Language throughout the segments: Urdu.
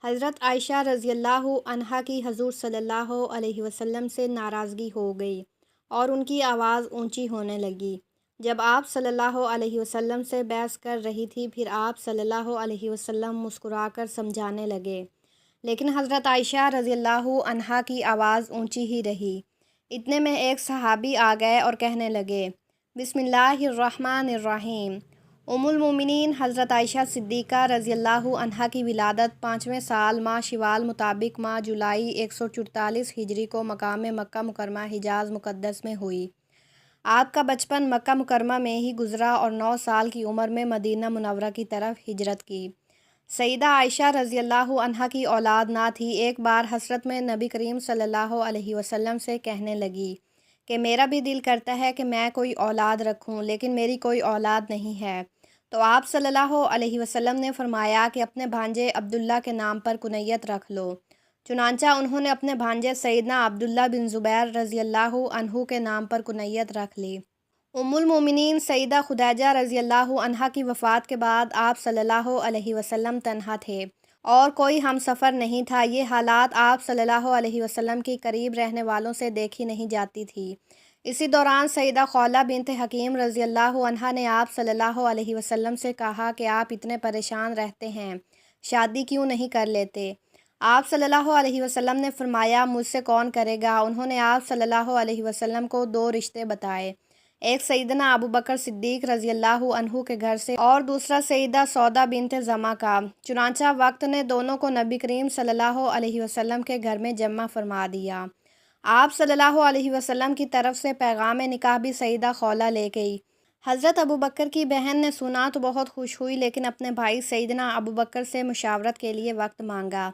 حضرت عائشہ رضی اللہ عنہا کی حضور صلی اللہ علیہ وسلم سے ناراضگی ہو گئی اور ان کی آواز اونچی ہونے لگی جب آپ صلی اللہ علیہ وسلم سے بحث کر رہی تھی۔ پھر آپ صلی اللہ علیہ وسلم مسکرا کر سمجھانے لگے، لیکن حضرت عائشہ رضی اللہ عنہا کی آواز اونچی ہی رہی۔ اتنے میں ایک صحابی آ گئے اور کہنے لگے، بسم اللہ الرحمن الرحیم۔ ام المومنین حضرت عائشہ صدیقہ رضی اللہ عنہا کی ولادت 5ویں سال ماہ شوال مطابق ماہ جولائی 144 ہجری کو مقام مکہ مکرمہ حجاز مقدس میں ہوئی۔ آپ کا بچپن مکہ مکرمہ میں ہی گزرا اور 9 سال کی عمر میں مدینہ منورہ کی طرف ہجرت کی۔ سیدہ عائشہ رضی اللہ عنہا کی اولاد نہ تھی۔ ایک بار حسرت میں نبی کریم صلی اللہ علیہ وسلم سے کہنے لگی کہ میرا بھی دل کرتا ہے کہ میں کوئی اولاد رکھوں، لیکن میری کوئی اولاد نہیں ہے۔ تو آپ صلی اللہ علیہ وسلم نے فرمایا کہ اپنے بھانجے عبداللہ کے نام پر کنیت رکھ لو۔ چنانچہ انہوں نے اپنے بھانجے سیدنا عبداللہ بن زبیر رضی اللہ عنہ کے نام پر کنیت رکھ لی۔ ام المومنین سیدہ خدیجہ رضی اللہ عنہا کی وفات کے بعد آپ صلی اللہ علیہ وسلم تنہا تھے اور کوئی ہم سفر نہیں تھا۔ یہ حالات آپ صلی اللہ علیہ وسلم کی قریب رہنے والوں سے دیکھی نہیں جاتی تھی۔ اسی دوران سیدہ خولہ بنت حکیم رضی اللہ عنہا نے آپ صلی اللہ علیہ وسلم سے کہا کہ آپ اتنے پریشان رہتے ہیں، شادی کیوں نہیں کر لیتے؟ آپ صلی اللہ علیہ وسلم نے فرمایا، مجھ سے کون کرے گا؟ انہوں نے آپ صلی اللہ علیہ وسلم کو 2 رشتے بتائے، ایک سیدنا ابو بکر صدیق رضی اللہ عنہ کے گھر سے اور دوسرا سیدہ سودا بنت زمعہ کا۔ چنانچہ وقت نے دونوں کو نبی کریم صلی اللہ علیہ وسلم کے گھر میں جمع فرما دیا۔ آپ صلی اللہ علیہ وسلم کی طرف سے پیغام نکاح بھی سیدہ خولہ لے گئی۔ حضرت ابو بکر کی بہن نے سنا تو بہت خوش ہوئی، لیکن اپنے بھائی سیدنا ابو بکر سے مشاورت کے لیے وقت مانگا۔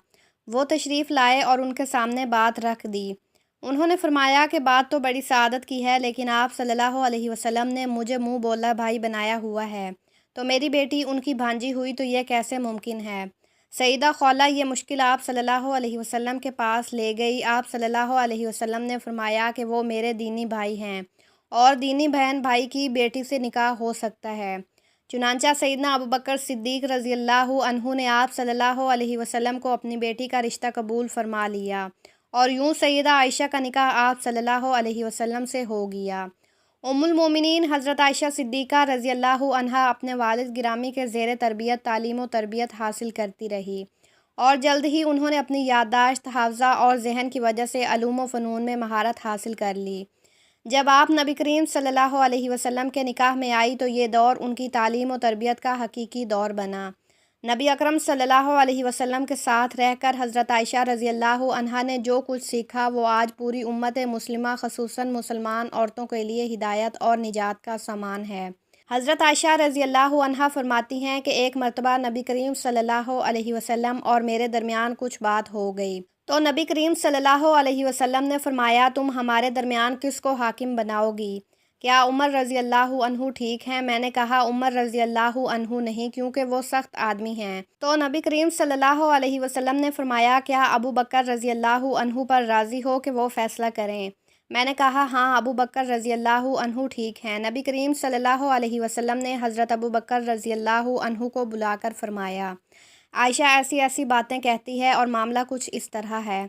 وہ تشریف لائے اور ان کے سامنے بات رکھ دی۔ انہوں نے فرمایا کہ بات تو بڑی سعادت کی ہے، لیکن آپ صلی اللہ علیہ وسلم نے مجھے منہ بولا بھائی بنایا ہوا ہے، تو میری بیٹی ان کی بھانجی ہوئی تو یہ کیسے ممکن ہے؟ سیدہ خولہ یہ مشکل آپ صلی اللہ علیہ وسلم کے پاس لے گئی۔ آپ صلی اللہ علیہ وسلم نے فرمایا کہ وہ میرے دینی بھائی ہیں اور دینی بہن بھائی کی بیٹی سے نکاح ہو سکتا ہے۔ چنانچہ سیدنا ابو بکر صدیق رضی اللہ عنہ نے آپ صلی اللہ علیہ وسلم کو اپنی بیٹی کا رشتہ قبول فرما لیا اور یوں سیدہ عائشہ کا نکاح آپ صلی اللہ علیہ وسلم سے ہو گیا۔ ام المومنین حضرت عائشہ صدیقہ رضی اللہ عنہا اپنے والد گرامی کے زیر تربیت تعلیم و تربیت حاصل کرتی رہی اور جلد ہی انہوں نے اپنی یادداشت، حافظہ اور ذہن کی وجہ سے علوم و فنون میں مہارت حاصل کر لی۔ جب آپ نبی کریم صلی اللہ علیہ وسلم کے نکاح میں آئی تو یہ دور ان کی تعلیم و تربیت کا حقیقی دور بنا۔ نبی اکرم صلی اللہ علیہ وسلم کے ساتھ رہ کر حضرت عائشہ رضی اللہ عنہا نے جو کچھ سیکھا وہ آج پوری امت مسلمہ خصوصاً مسلمان عورتوں کے لیے ہدایت اور نجات کا سامان ہے۔ حضرت عائشہ رضی اللہ عنہا فرماتی ہیں کہ ایک مرتبہ نبی کریم صلی اللہ علیہ وسلم اور میرے درمیان کچھ بات ہو گئی تو نبی کریم صلی اللہ علیہ وسلم نے فرمایا، تم ہمارے درمیان کس کو حاکم بناؤ گی؟ کیا عمر رضی اللہ عنہ ٹھیک ہیں؟ میں نے کہا عمر رضی اللہ عنہ نہیں، کیونکہ وہ سخت آدمی ہیں۔ تو نبی کریم صلی اللہ علیہ وسلم نے فرمایا، کیا ابو بکر رضی اللہ عنہ پر راضی ہو کہ وہ فیصلہ کریں؟ میں نے کہا ہاں، ابو بکر رضی اللہ عنہ ٹھیک ہیں۔ نبی کریم صلی اللہ علیہ وسلم نے حضرت ابو بکر رضی اللہ عنہ کو بلا کر فرمایا، عائشہ ایسی ایسی باتیں کہتی ہے اور معاملہ کچھ اس طرح ہے۔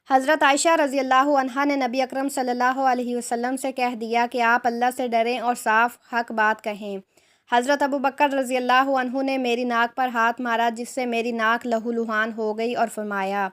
حضرت عائشہ رضی اللہ عنہا نے نبی اکرم صلی اللہ علیہ وسلم سے کہہ دیا کہ آپ اللہ سے ڈریں اور صاف حق بات کہیں۔ حضرت ابو بکر رضی اللہ عنہ نے میری ناک پر ہاتھ مارا، جس سے میری ناک لہو لہان ہو گئی اور فرمایا،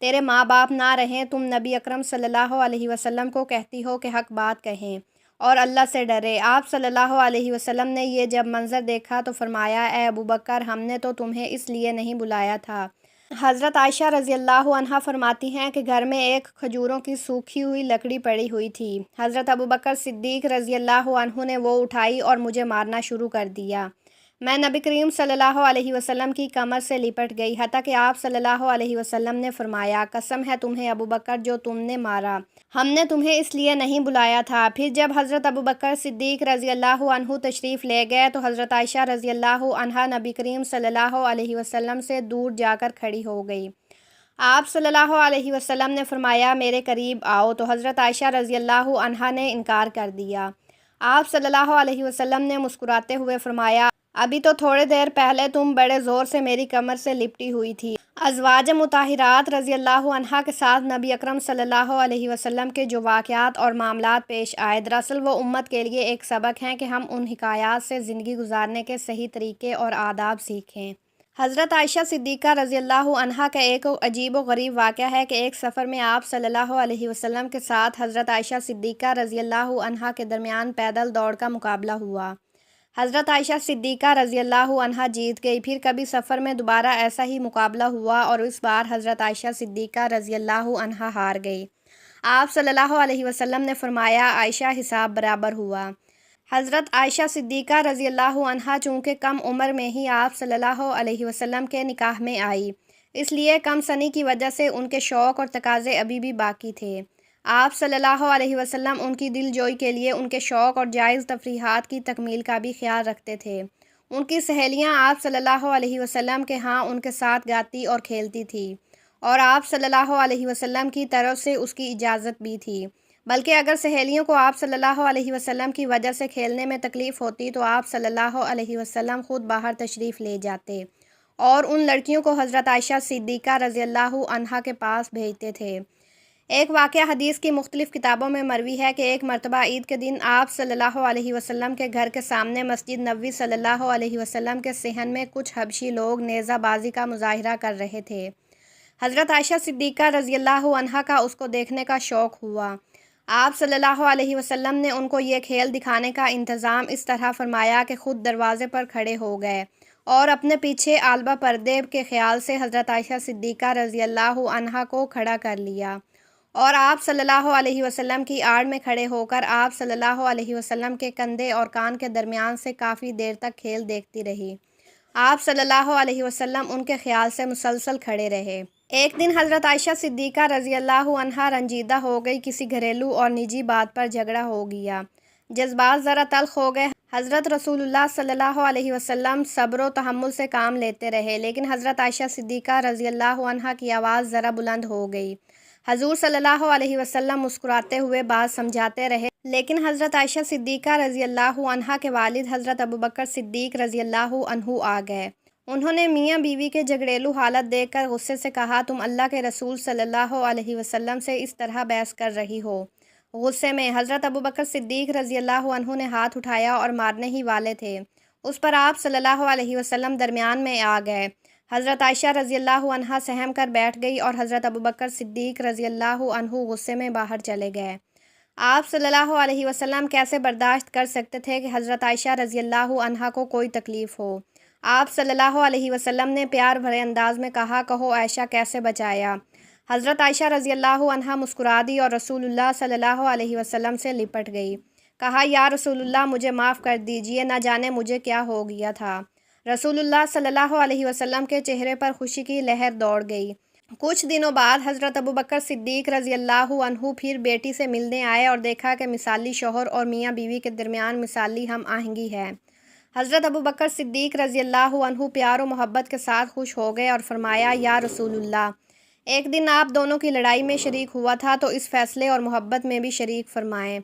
تیرے ماں باپ نہ رہیں، تم نبی اکرم صلی اللہ علیہ وسلم کو کہتی ہو کہ حق بات کہیں اور اللہ سے ڈرے۔ آپ صلی اللہ علیہ وسلم نے یہ جب منظر دیکھا تو فرمایا، اے ابو بکر، ہم نے تو تمہیں اس لیے نہیں بلایا تھا۔ حضرت عائشہ رضی اللہ عنہا فرماتی ہیں کہ گھر میں ایک کھجوروں کی سوکھی ہوئی لکڑی پڑی ہوئی تھی۔ حضرت ابو بکر صدیق رضی اللہ عنہ نے وہ اٹھائی اور مجھے مارنا شروع کر دیا۔ میں نبی کریم صلی اللہ علیہ وسلم کی کمر سے لپٹ گئی، حتیٰ کہ آپ صلی اللہ علیہ وسلم نے فرمایا، قسم ہے تمہیں ابو بکر جو تم نے مارا، ہم نے تمہیں اس لیے نہیں بلایا تھا۔ پھر جب حضرت ابو بکر صدیق رضی اللہ عنہ تشریف لے گئے تو حضرت عائشہ رضی اللہ عنہا نبی کریم صلی اللہ علیہ وسلم سے دور جا کر کھڑی ہو گئی۔ آپ صلی اللہ علیہ وسلم نے فرمایا، میرے قریب آؤ، تو حضرت عائشہ رضی اللہ عنہا نے انکار کر دیا۔ آپ صلی اللہ علیہ وسلم نے مسکراتے ہوئے فرمایا، ابھی تو تھوڑے دیر پہلے تم بڑے زور سے میری کمر سے لپٹی ہوئی تھی، ازواج مطہرات رضی اللہ عنہا کے ساتھ نبی اکرم صلی اللہ علیہ وسلم کے جو واقعات اور معاملات پیش آئے، دراصل وہ امت کے لیے ایک سبق ہیں کہ ہم ان حکایات سے زندگی گزارنے کے صحیح طریقے اور آداب سیکھیں۔ حضرت عائشہ صدیقہ رضی اللہ عنہا کا ایک عجیب و غریب واقعہ ہے کہ ایک سفر میں آپ صلی اللہ علیہ وسلم کے ساتھ حضرت عائشہ صدیقہ رضی اللہ عنہا کے درمیان پیدل دوڑ کا مقابلہ ہوا۔ حضرت عائشہ صدیقہ رضی اللہ عنہا جیت گئی۔ پھر کبھی سفر میں دوبارہ ایسا ہی مقابلہ ہوا اور اس بار حضرت عائشہ صدیقہ رضی اللہ عنہا ہار گئی۔ آپ صلی اللہ علیہ وسلم نے فرمایا، عائشہ حساب برابر ہوا۔ حضرت عائشہ صدیقہ رضی اللہ عنہا چونکہ کم عمر میں ہی آپ صلی اللہ علیہ وسلم کے نکاح میں آئی، اس لیے کم سنی کی وجہ سے ان کے شوق اور تقاضے ابھی بھی باقی تھے۔ آپ صلی اللہ علیہ وسلم ان کی دل جوئی کے لیے ان کے شوق اور جائز تفریحات کی تکمیل کا بھی خیال رکھتے تھے۔ ان کی سہیلیاں آپ صلی اللہ علیہ وسلم کے ہاں ان کے ساتھ گاتی اور کھیلتی تھیں، اور آپ صلی اللہ علیہ وسلم کی طرف سے اس کی اجازت بھی تھی۔ بلکہ اگر سہیلیوں کو آپ صلی اللہ علیہ وسلم کی وجہ سے کھیلنے میں تکلیف ہوتی تو آپ صلی اللہ علیہ وسلم خود باہر تشریف لے جاتے اور ان لڑکیوں کو حضرت عائشہ صدیقہ رضی اللہ عنہا کے پاس بھیجتے تھے۔ ایک واقعہ حدیث کی مختلف کتابوں میں مروی ہے کہ ایک مرتبہ عید کے دن آپ صلی اللہ علیہ وسلم کے گھر کے سامنے مسجد نبوی صلی اللہ علیہ وسلم کے صحن میں کچھ حبشی لوگ نیزہ بازی کا مظاہرہ کر رہے تھے۔ حضرت عائشہ صدیقہ رضی اللہ عنہا کا اس کو دیکھنے کا شوق ہوا۔ آپ صلی اللہ علیہ وسلم نے ان کو یہ کھیل دکھانے کا انتظام اس طرح فرمایا کہ خود دروازے پر کھڑے ہو گئے اور اپنے پیچھے عالبہ پردے کے خیال سے حضرت عائشہ صدیقہ رضی اللہ عنہا کو کھڑا کر لیا اور آپ صلی اللہ علیہ وسلم کی آڑ میں کھڑے ہو کر آپ صلی اللہ علیہ وسلم کے کندھے اور کان کے درمیان سے کافی دیر تک کھیل دیکھتی رہی۔ آپ صلی اللہ علیہ وسلم ان کے خیال سے مسلسل کھڑے رہے۔ ایک دن حضرت عائشہ صدیقہ رضی اللہ عنہا رنجیدہ ہو گئی، کسی گھریلو اور نجی بات پر جھگڑا ہو گیا، جذبات ذرا تلخ ہو گئے۔ حضرت رسول اللہ صلی اللہ علیہ وسلم صبر و تحمل سے کام لیتے رہے، لیکن حضرت عائشہ صدیقہ رضی اللہ عنہا کی آواز ذرا بلند ہو گئی۔ حضور صلی اللہ علیہ وسلم مسکراتے ہوئے بات سمجھاتے رہے، لیکن حضرت عائشہ صدیقہ رضی اللہ عنہا کے والد حضرت ابوبکر صدیق رضی اللہ عنہ آ گئے۔ انہوں نے میاں بیوی کے جھگڑیلو حالت دیکھ کر غصے سے کہا، تم اللہ کے رسول صلی اللہ علیہ وسلم سے اس طرح بحث کر رہی ہو۔ غصے میں حضرت ابوبکر صدیق رضی اللہ عنہ نے ہاتھ اٹھایا اور مارنے ہی والے تھے، اس پر آپ صلی اللہ علیہ وسلم درمیان میں آ گئے۔ حضرت عائشہ رضی اللہ عنہا سہم کر بیٹھ گئی اور حضرت ابوبکر صدیق رضی اللہ عنہ غصے میں باہر چلے گئے۔ آپ صلی اللہ علیہ وسلم کیسے برداشت کر سکتے تھے کہ حضرت عائشہ رضی اللہ عنہا کو کوئی تکلیف ہو؟ آپ صلی اللہ علیہ وسلم نے پیار بھرے انداز میں کہا، کہو عائشہ کیسے بچایا؟ حضرت عائشہ رضی اللہ عنہا مسکرا دی اور رسول اللہ صلی اللہ علیہ وسلم سے لپٹ گئی۔ کہا، یا رسول اللہ مجھے معاف کر دیجئے، نہ جانے مجھے کیا ہو گیا تھا۔ رسول اللہ صلی اللہ علیہ وسلم کے چہرے پر خوشی کی لہر دوڑ گئی۔ کچھ دنوں بعد حضرت ابوبکر صدیق رضی اللہ عنہ پھر بیٹی سے ملنے آئے اور دیکھا کہ مثالی شوہر اور میاں بیوی کے درمیان مثالی ہم آہنگی ہے۔ حضرت ابوبکر صدیق رضی اللہ عنہ پیار و محبت کے ساتھ خوش ہو گئے اور فرمایا، یا رسول اللہ، ایک دن آپ دونوں کی لڑائی میں شریک ہوا تھا تو اس فیصلے اور محبت میں بھی شریک فرمائیں۔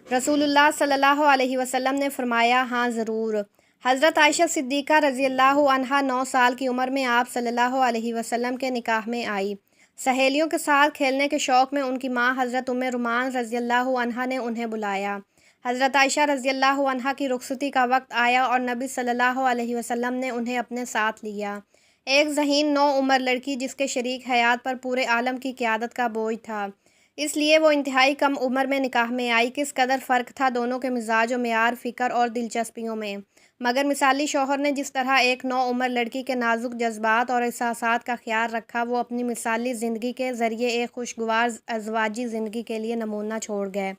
رسول اللہ صلی اللہ علیہ وسلم نے فرمایا، ہاں ضرور۔ حضرت عائشہ صدیقہ رضی اللہ عنہا 9 سال کی عمر میں آپ صلی اللہ علیہ وسلم کے نکاح میں آئی۔ سہیلیوں کے ساتھ کھیلنے کے شوق میں ان کی ماں حضرت ام رومان رضی اللہ عنہا نے انہیں بلایا۔ حضرت عائشہ رضی اللہ عنہا کی رخصتی کا وقت آیا اور نبی صلی اللہ علیہ وسلم نے انہیں اپنے ساتھ لیا۔ ایک ذہین نو عمر لڑکی جس کے شریک حیات پر پورے عالم کی قیادت کا بوجھ تھا، اس لیے وہ انتہائی کم عمر میں نکاح میں آئی۔ کس قدر فرق تھا دونوں کے مزاج و معیار، فکر اور دلچسپیوں میں، مگر مثالی شوہر نے جس طرح ایک نو عمر لڑکی کے نازک جذبات اور احساسات کا خیال رکھا، وہ اپنی مثالی زندگی کے ذریعے ایک خوشگوار ازواجی زندگی کے لیے نمونہ چھوڑ گئے۔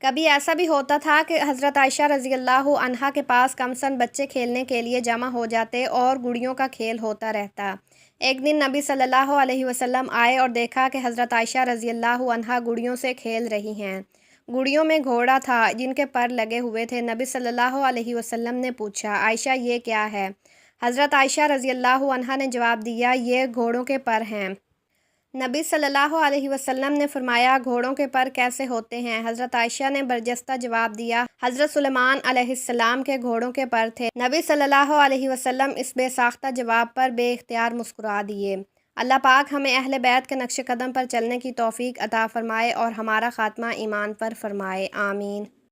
کبھی ایسا بھی ہوتا تھا کہ حضرت عائشہ رضی اللہ عنہا کے پاس کم سن بچے کھیلنے کے لیے جمع ہو جاتے اور گڑیوں کا کھیل ہوتا رہتا۔ ایک دن نبی صلی اللہ علیہ وسلم آئے اور دیکھا کہ حضرت عائشہ رضی اللہ عنہا گڑیوں سے کھیل رہی ہیں۔ گڑیوں میں گھوڑا تھا جن کے پر لگے ہوئے تھے۔ نبی صلی اللہ علیہ وسلم نے پوچھا، عائشہ یہ کیا ہے؟ حضرت عائشہ رضی اللہ عنہا نے جواب دیا، یہ گھوڑوں کے پر ہیں۔ نبی صلی اللہ علیہ وسلم نے فرمایا، گھوڑوں کے پر کیسے ہوتے ہیں؟ حضرت عائشہ نے برجستہ جواب دیا، حضرت سلیمان علیہ السلام کے گھوڑوں کے پر تھے۔ نبی صلی اللہ علیہ وسلم اس بے ساختہ جواب پر بے اختیار مسکرا دیے۔ اللہ پاک ہمیں اہل بیت کے نقش قدم پر چلنے کی توفیق عطا فرمائے اور ہمارا خاتمہ ایمان پر فرمائے، آمین۔